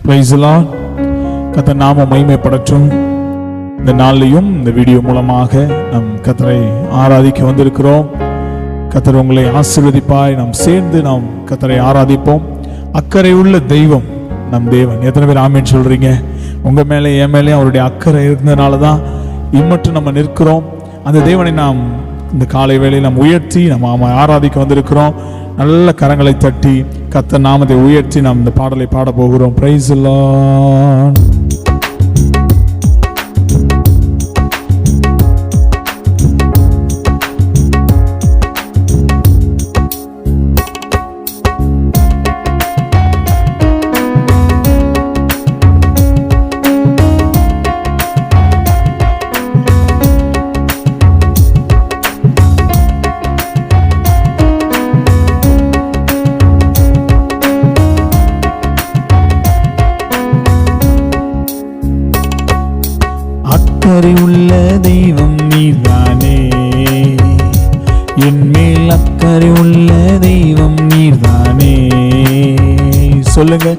Praise the Lord. கர்த்தர் நாமம் மகிமைப்படட்டும். இந்த நாளிலும் இந்த வீடியோ மூலமாக நம் கர்த்தரை ஆராதிக்க வந்திருக்கிறோம். கர்த்தர் உங்களை ஆசீர்வதிப்பாய். நாம் சேர்ந்து நாம் கர்த்தரை ஆராதிப்போம். அக்கறை உள்ள தெய்வம் நம் தேவன். எத்தனை பேர் ஆமென் சொல்றீங்க? உங்க மேலே என் மேலே அவருடைய அக்கறை இருந்ததுனால தான் இம்மட்டும் நம்ம நிற்கிறோம். அந்த தேவனை நாம் இந்த காலை வேளையில் நாம் உயர்த்தி நம்ம ஆராதிக்க வந்திருக்கிறோம். நல்ல கரங்களை தட்டி கர்த்தர் நாமத்தை உயர்த்தி நாம் இந்த பாடலை பாட போகிறோம். Praise the Lord. அக்கறை உள்ள தெய்வம் நீர்தானே, என் மேல் அக்கறை உள்ள தெய்வம் நீர்தானே. சொல்லுங்க,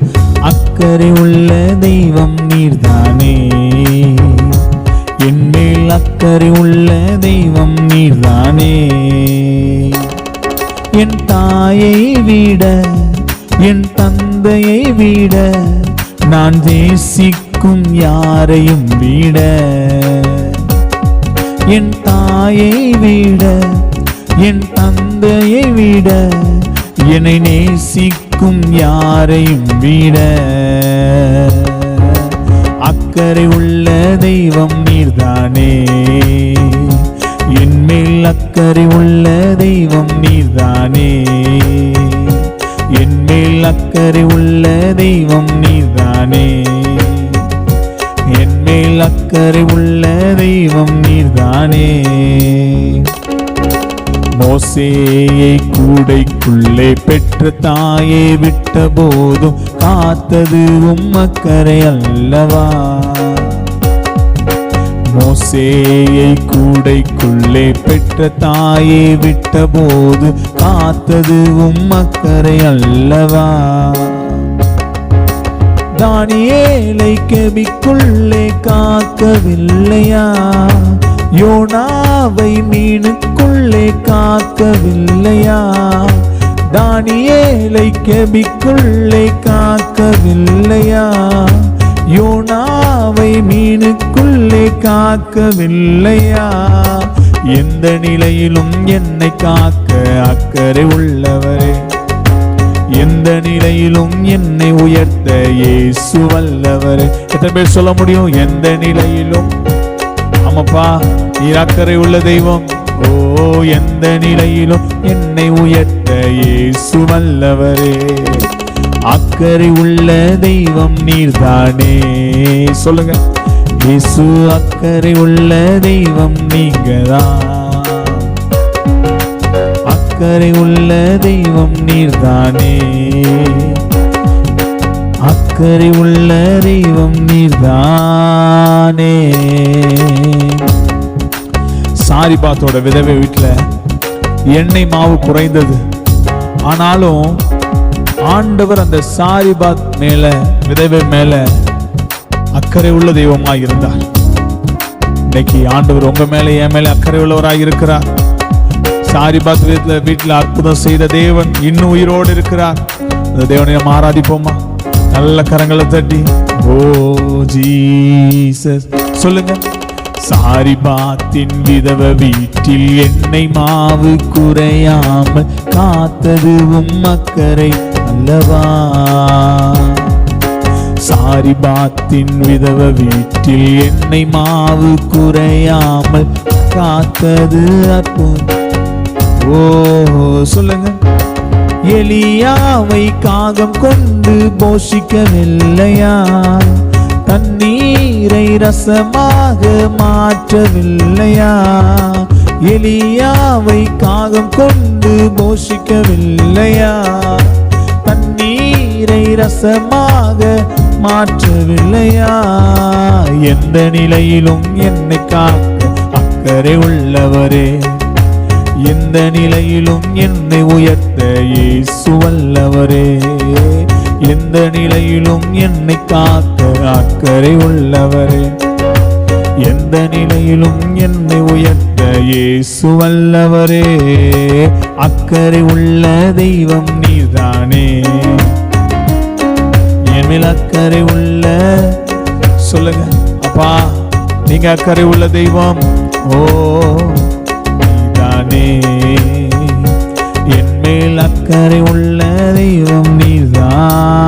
அக்கறை உள்ள தெய்வம் நீர்தானே, என் மேல் அக்கறை உள்ள தெய்வம் நீர்தானே. என் தாயை விட என் தந்தையை விட நான் தேசிக்கும் யாரையும் விட, என் தாயை விட என் தந்தையை விட என்னை நேசிக்கும் யாரையும் விட அக்கறை உள்ள தெய்வம் நீர்தானே, என் மேல் அக்கறை உள்ள தெய்வம் நீர்தானே, என் மேல் அக்கறை உள்ள தெய்வம் நீர்தானே, என் மேல் அக்கறை உள்ள தெய்வம் நீர்தானே. மோசேயை கூடைக்குள்ளே பெற்ற தாயை விட்ட போதும் காத்தது உம் அக்கறை அல்லவா. மோசேயை கூடைக்குள்ளே பெற்ற தாயை விட்ட போது காத்தது உம் அக்கறை அல்லவா. தானியேலை கெபிக்குள்ளே காக்கவில்லையா, யோனாவை மீனுக்குள்ளே காக்கவில்லையா. தானியேலை கெபிக்குள்ளே காக்கவில்லையா, யோனாவை மீனுக்குள்ளே காக்கவில்லையா. எந்த நிலையிலும் என்னை காக்க அக்கறை உள்ளவரே, எந்த நிலையிலும் என்னை உயர்த்த இயேசு வல்லவரே. எத்தனை பேர் சொல்ல முடியும்? எந்த நிலையிலும். ஆமாப்பா, நீர் அக்கறை உள்ள தெய்வம். ஓ, எந்த நிலையிலும் என்னை உயர்த்த இயேசு வல்லவரே. அக்கறை உள்ள தெய்வம் நீர்தானே. சொல்லுங்க, இயேசு அக்கறை உள்ள தெய்வம் நீங்கதான். அக்கறை உள்ள தெய்வம் நீர்தானே, அக்கறை உள்ள தெய்வம் நீர்தானே. சாரிபாத்தோட விதவை வீட்டுல எண்ணெய் மாவு குறைந்தது. ஆனாலும் ஆண்டவர் அந்த சாரிபாத் மேல, விதவை மேல அக்கறை உள்ள தெய்வமாய் இருந்தார். இன்னைக்கு ஆண்டவர் உங்க மேல என் மேல அக்கறை உள்ளவராய் இருக்கிறார். சாரிபாத் வீட்டுல அற்புதம் செய்த தேவன் இன்னும் உயிரோடு இருக்கிறார். அந்த தேவனை நம்ம ஆராதிப்போமா? நல்ல கரங்களை தட்டி ஓ ஜீசஸ் சொல்லுங்க. சாரிபாத்தின் விதவை வீட்டில் எண்ணெய் மாவு குறையாமல் காத்தது உம் அக்கறை அல்லவா. சாரிபாத்தின் விதவை வீட்டில் எண்ணெய் மாவு குறையாமல் காத்தது அற்புதம். ஓ சொல்லுங்க. எலியாவை காகம் கொண்டு போஷிக்கவில்லையா, தண்ணீரை ரசமாக மாற்றவில்லையா. எலியாவை காகம் கொண்டு போஷிக்கவில்லையா, தண்ணீரை ரசமாக மாற்றவில்லையா. எந்த நிலையிலும் என்னை காக்க அக்கறை உள்ளவரே, எந்த நிலையிலும் என்னை உயர்த்த இயேசு வல்லவரே. எந்த நிலையிலும் என்னை காக்க அக்கறை உள்ளவரே, எந்த நிலையிலும் என்னை உயர்த்த இயேசு வல்லவரே. அக்கறை உள்ள தெய்வம் நீதானே, என் மேல் அக்கறை உள்ள, சொல்லுங்க அப்பா, நீங்க அக்கறை உள்ள தெய்வம். ஓ நீதானே, என் மேல் அக்கறை உள்ள தெய்வம் நீதான்.